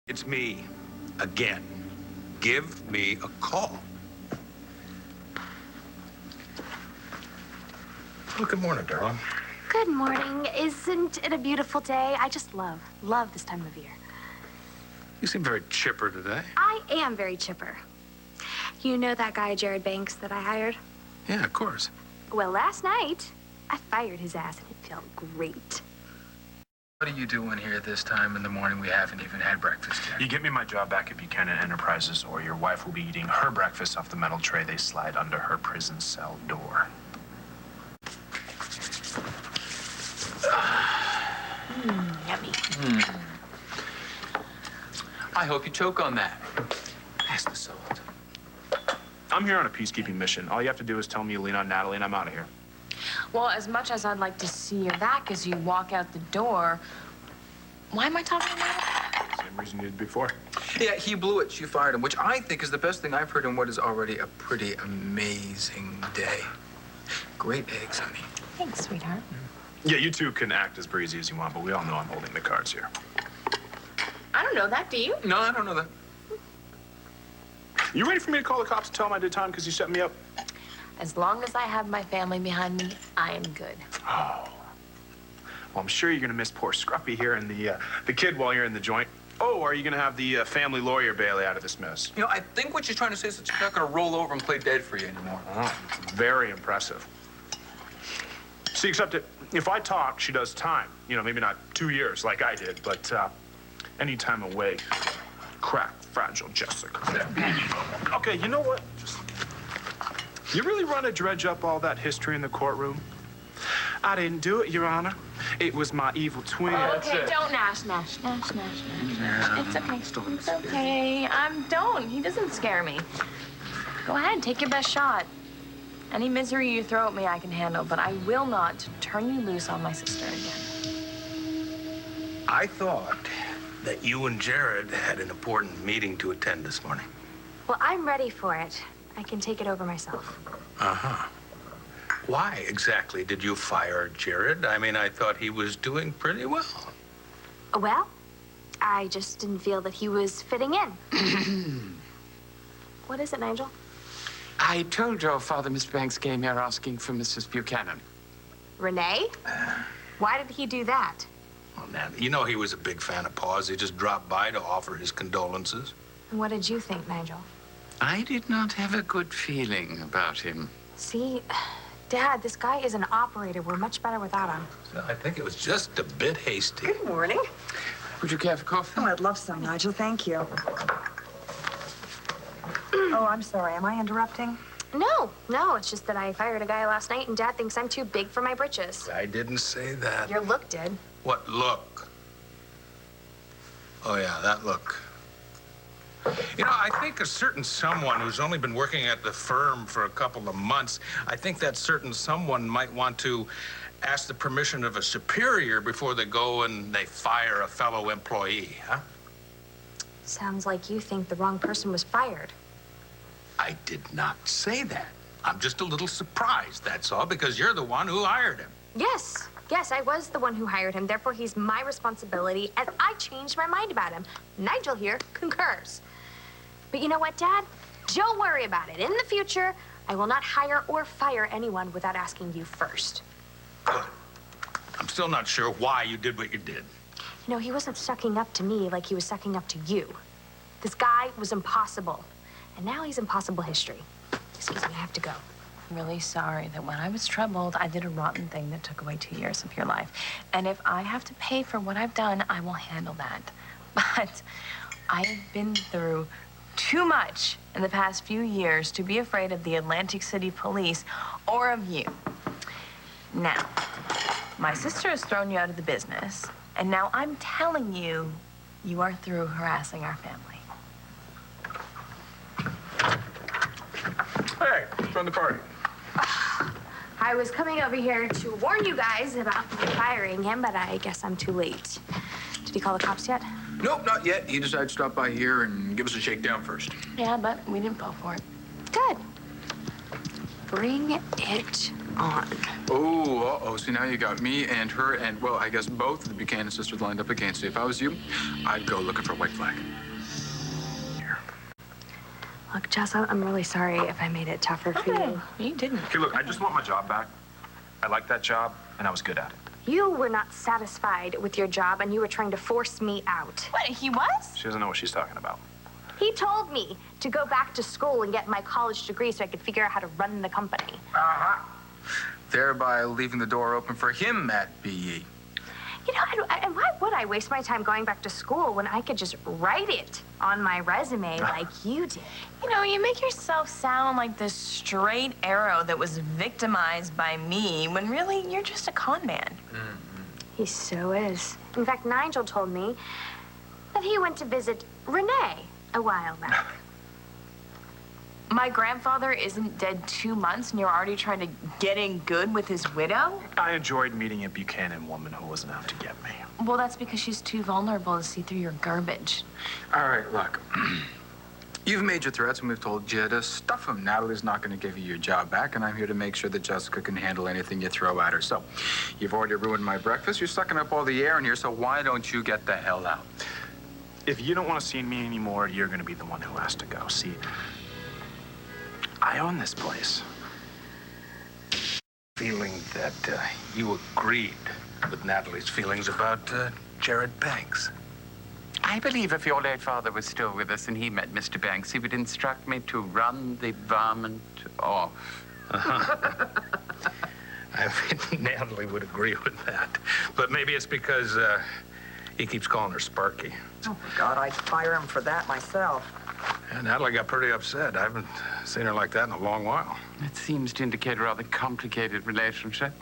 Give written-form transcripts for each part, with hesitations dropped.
It's me, again. Give me a call. Well, good morning, darling. Good morning. Isn't it a beautiful day? I just love this time of year. You seem very chipper today. I am very chipper. You know that guy, Jared Banks, that I hired? Yeah, of course. Well, last night, I fired his ass, and it felt great. What are you doing here this time in the morning? We haven't even had breakfast yet. You get me my job back at Buchanan Enterprises, or your wife will be eating her breakfast off the metal tray they slide under her prison cell door. Yummy. I hope you choke on that. Pass the salt. I'm here on a peacekeeping mission. All you have to do is tell me you lean on Natalie, and I'm out of here. Well, as much as I'd like to see your back as you walk out the door, why am I talking about it? Same reason you did before. Yeah, he blew it. She fired him, which I think is the best thing I've heard in what is already a pretty amazing day. Great eggs, honey. Thanks, sweetheart. Yeah, you two can act as breezy as you want, but we all know I'm holding the cards here. I don't know that, do you? No, I don't know that. You ready for me to call the cops and tell them I did time because you set me up? As long as I have my family behind me, I am good. Oh. Well, I'm sure you're going to miss poor Scruffy here and the kid while you're in the joint. Oh, are you going to have the family lawyer bail out of this mess? You know, I think what she's trying to say is that she's not going to roll over and play dead for you anymore. Oh, very impressive. See, except that if I talk, she does time. You know, maybe not 2 years like I did, but any time away. Crack, fragile Jessica. Okay, you know what? You really want to dredge up all that history in the courtroom? I didn't do it, Your Honor. It was my evil twin. Oh, okay, don't Nash. It's okay. It's okay. Don't. He doesn't scare me. Go ahead, take your best shot. Any misery you throw at me, I can handle, but I will not turn you loose on my sister again. I thought that you and Jared had an important meeting to attend this morning. Well, I'm ready for it. I can take it over myself. Uh-huh. Why exactly did you fire Jared? I mean, I thought he was doing pretty well. Well, I just didn't feel that he was fitting in. What is it, Nigel? I told your father Mr. Banks came here asking for Mrs. Buchanan. Renee? Why did he do that? Well, Natalie, you know he was a big fan of Pa's. He just dropped by to offer his condolences. And what did you think, Nigel? I did not have a good feeling about him. See, Dad, this guy is an operator. We're much better without him. So I think it was just a bit hasty. Good morning. Would you care for coffee? Oh, I'd love some, Nigel. Thank you. Oh, I'm sorry. Am I interrupting? No, it's just that I fired a guy last night and Dad thinks I'm too big for my britches. I didn't say that. Your look did. What look? Oh, yeah, that look. You know, I think a certain someone who's only been working at the firm for a couple of months, I think that certain someone might want to ask the permission of a superior before they go and they fire a fellow employee, huh? Sounds like you think the wrong person was fired. I did not say that. I'm just a little surprised, that's all, because you're the one who hired him. Yes, I was the one who hired him. Therefore, he's my responsibility, and I changed my mind about him. Nigel here concurs. But you know what, Dad? Don't worry about it. In the future, I will not hire or fire anyone without asking you first. Good. I'm still not sure why you did what you did. You know, he wasn't sucking up to me like he was sucking up to you. This guy was impossible. And now he's impossible history. Excuse me, I have to go. I'm really sorry that when I was troubled, I did a rotten thing that took away 2 years of your life. And if I have to pay for what I've done, I will handle that. But I have been through too much in the past few years to be afraid of the Atlantic City police or of you. Now, my sister has thrown you out of the business, and now I'm telling you, you are through harassing our family. Hey, join the party. I was coming over here to warn you guys about firing him, but I guess I'm too late. Did he call the cops yet? Nope, not yet. He decided to stop by here and give us a shakedown first. Yeah, but we didn't fall for it. Good. Bring it on. Oh, uh-oh. See, now you got me and her and, well, I guess both of the Buchanan sisters lined up against you. If I was you, I'd go looking for a white flag. Here. Look, Jess, I'm really sorry if I made it tougher for you. You didn't. Hey, look, I just want my job back. I liked that job, and I was good at it. You were not satisfied with your job, and you were trying to force me out. What, he was? She doesn't know what she's talking about. He told me to go back to school and get my college degree so I could figure out how to run the company. Uh-huh. Thereby leaving the door open for him at BE. You know, and why would I waste my time going back to school when I could just write it on my resume like you did? You know, you make yourself sound like this straight arrow that was victimized by me when really you're just a con man. He so is. In fact, Nigel told me that he went to visit Renee a while back. My grandfather isn't dead 2 months and you're already trying to get in good with his widow? I enjoyed meeting a Buchanan woman who wasn't out to get me. Well, that's because she's too vulnerable to see through your garbage. All right, look. You've made your threats, and we've told you to stuff them. Natalie's not going to give you your job back, and I'm here to make sure that Jessica can handle anything you throw at her. So, you've already ruined my breakfast. You're sucking up all the air in here, so why don't you get the hell out? If you don't want to see me anymore, you're going to be the one who has to go. See, I own this place. Feeling that you agreed with Natalie's feelings about Jared Banks. I believe if your late father was still with us and he met Mr. Banks, he would instruct me to run the varmint off. I mean, Natalie would agree with that. But maybe it's because he keeps calling her Sparky. Oh, my God, I'd fire him for that myself. And Natalie got pretty upset. I haven't seen her like that in a long while. It seems to indicate a rather complicated relationship.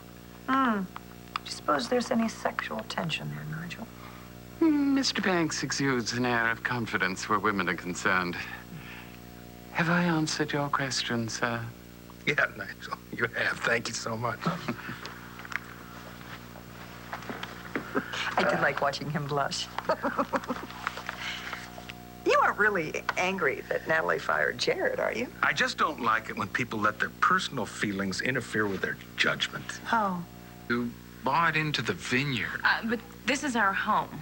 Do you suppose there's any sexual tension there, Nigel? Mr. Banks exudes an air of confidence where women are concerned. Have I answered your question, sir? Yeah, Nigel, you have. Thank you so much. I did like watching him blush. You aren't really angry that Natalie fired Jared, are you? I just don't like it when people let their personal feelings interfere with their judgment. Oh. You bought into the vineyard. But this is our home.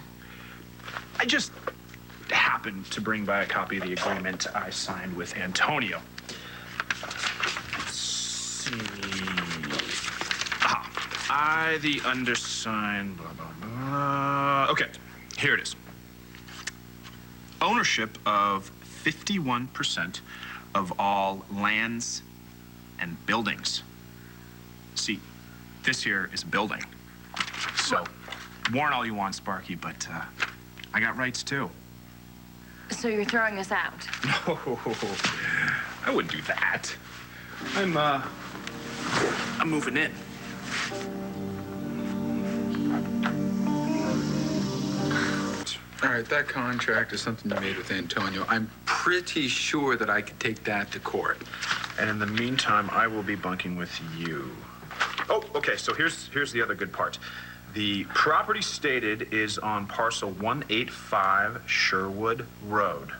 I just happened to bring by a copy of the agreement I signed with Antonio. Let's see. I, the undersigned, blah, blah, blah. Okay, here it is. Ownership of 51% of all lands and buildings. See, this here is a building. So, warn all you want, Sparky, but I got rights too. So you're throwing us out? No, I wouldn't do that. I'm moving in. All right, that contract is something you made with Antonio. I'm pretty sure that I could take that to court. And in the meantime, I will be bunking with you. Oh, okay, so here's the other good part. The property stated is on parcel 185 Sherwood Road.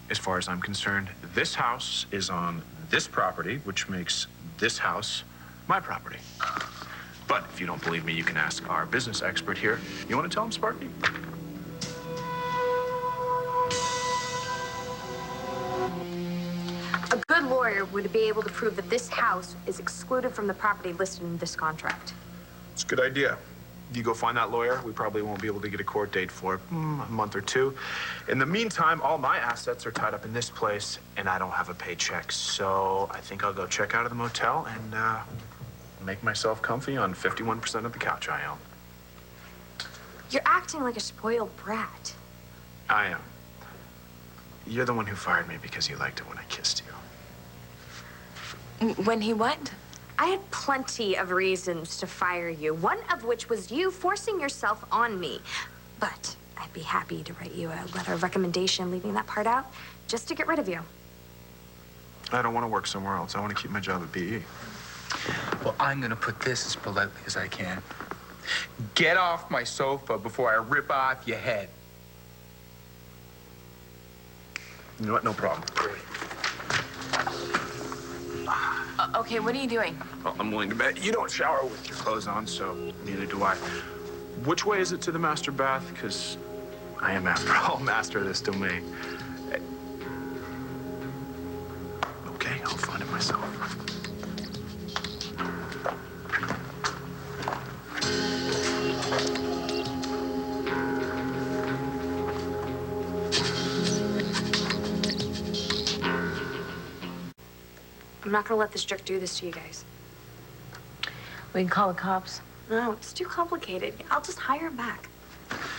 As far as I'm concerned, this house is on this property, which makes this house my property. But if you don't believe me, you can ask our business expert here. You want to tell him, Sparky? A good lawyer would be able to prove that this house is excluded from the property listed in this contract. It's a good idea. You go find that lawyer. We probably won't be able to get a court date for a month or two. In the meantime, all my assets are tied up in this place, and I don't have a paycheck. So I think I'll go check out of the motel and make myself comfy on 51% of the couch I own. You're acting like a spoiled brat. I am. You're the one who fired me because you liked it when I kissed you. When he what? I had plenty of reasons to fire you, one of which was you forcing yourself on me. But I'd be happy to write you a letter of recommendation, leaving that part out, just to get rid of you. I don't want to work somewhere else. I want to keep my job at BE. Well, I'm going to put this as politely as I can. Get off my sofa before I rip off your head. You know what? No problem. Okay, what are you doing? Well, I'm willing to bet you don't shower with your clothes on, so neither do I. Which way is it to the master bath? Because I am, after all, master of this domain. Okay, I'll find it myself. I'm not gonna let this jerk do this to you guys. We can call the cops. No, it's too complicated. I'll just hire him back.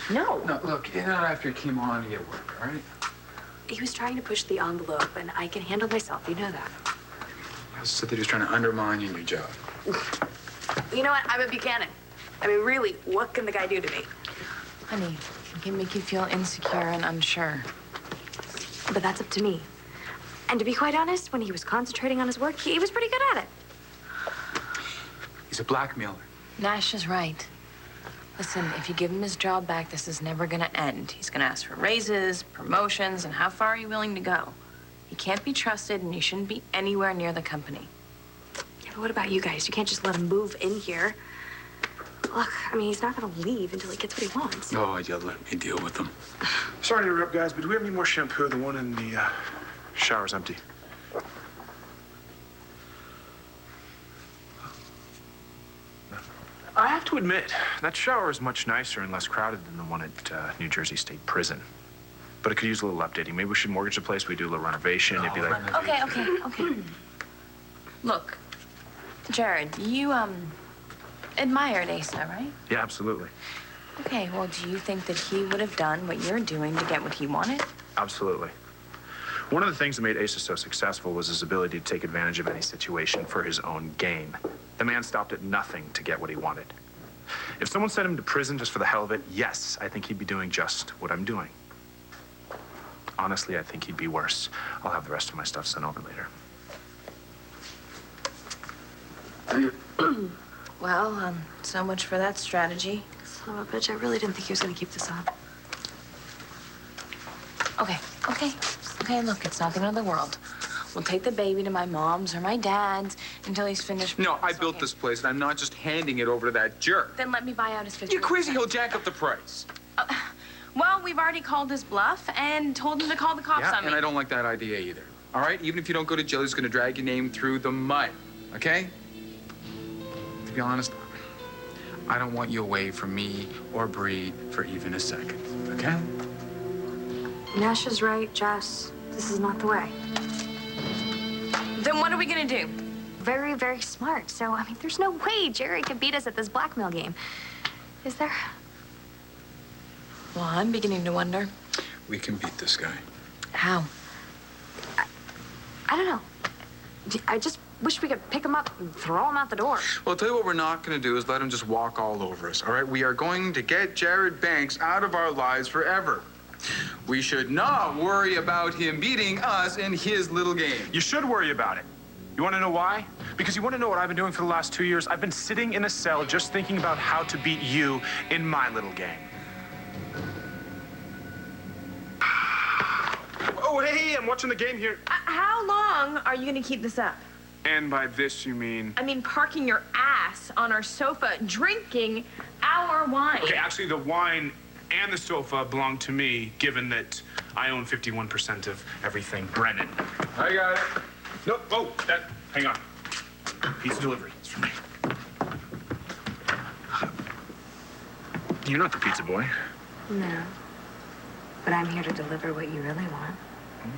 No. No, look, you're not after you came on to get work, all right? He was trying to push the envelope, and I can handle myself. You know that. I said that he was trying to undermine you in your job. You know what? I'm a Buchanan. I mean, really, what can the guy do to me? Honey, it can make you feel insecure and unsure. But that's up to me. And to be quite honest, when he was concentrating on his work, he was pretty good at it. He's a blackmailer. Nash is right. Listen, if you give him his job back, this is never gonna end. He's gonna ask for raises, promotions, and how far are you willing to go? He can't be trusted, and you shouldn't be anywhere near the company. Yeah, but what about you guys? You can't just let him move in here. Look, I mean, he's not gonna leave until he gets what he wants. Oh, you'll let me deal with him. Sorry to interrupt, guys, but do we have any more shampoo? The one in the shower's empty. I have to admit, that shower is much nicer and less crowded than the one at New Jersey State Prison. But it could use a little updating. Maybe we should mortgage the place. We do a little renovation. It'd be like... Okay. Look, Jared, you, admired Asa, right? Yeah, absolutely. Okay, well, do you think that he would have done what you're doing to get what he wanted? Absolutely. One of the things that made Asa so successful was his ability to take advantage of any situation for his own gain. The man stopped at nothing to get what he wanted. If someone sent him to prison just for the hell of it, yes, I think he'd be doing just what I'm doing. Honestly, I think he'd be worse. I'll have the rest of my stuff sent over later. Well, so much for that strategy. Son of a bitch, I really didn't think he was gonna keep this up. Okay, look, it's not the end of the world. We'll take the baby to my mom's or my dad's until he's finished. No, I built this place, and I'm not just handing it over to that jerk. Then let me buy out his 50%. You're crazy. He'll jack up the price. Well, we've already called his bluff and told him to call the cops on me. And I don't like that idea either. All right? Even if you don't go to jail, he's going to drag your name through the mud. Okay? To be honest, I don't want you away from me or Bree for even a second. Okay? Nash is right, Jess. This is not the way. Then what are we gonna do? Very, very smart. So, I mean, there's no way Jerry could beat us at this blackmail game. Is there? Well, I'm beginning to wonder. We can beat this guy. How? I don't know. I just wish we could pick him up and throw him out the door. Well, I'll tell you what we're not going to do is let him just walk all over us, all right? We are going to get Jared Banks out of our lives forever. We should not worry about him beating us in his little game. You should worry about it. You want to know why? Because you want to know what I've been doing for the last 2 years? I've been sitting in a cell just thinking about how to beat you in my little game. Oh, hey, I'm watching the game here. How long are you gonna keep this up? And by this, you mean... I mean, parking your ass on our sofa, drinking our wine. Okay, actually, the wine and the sofa belong to me, given that I own 51% of everything Brennan. I got it. No, oh, hang on. Pizza delivery, it's for me. You're not the pizza boy. No. But I'm here to deliver what you really want. Mm.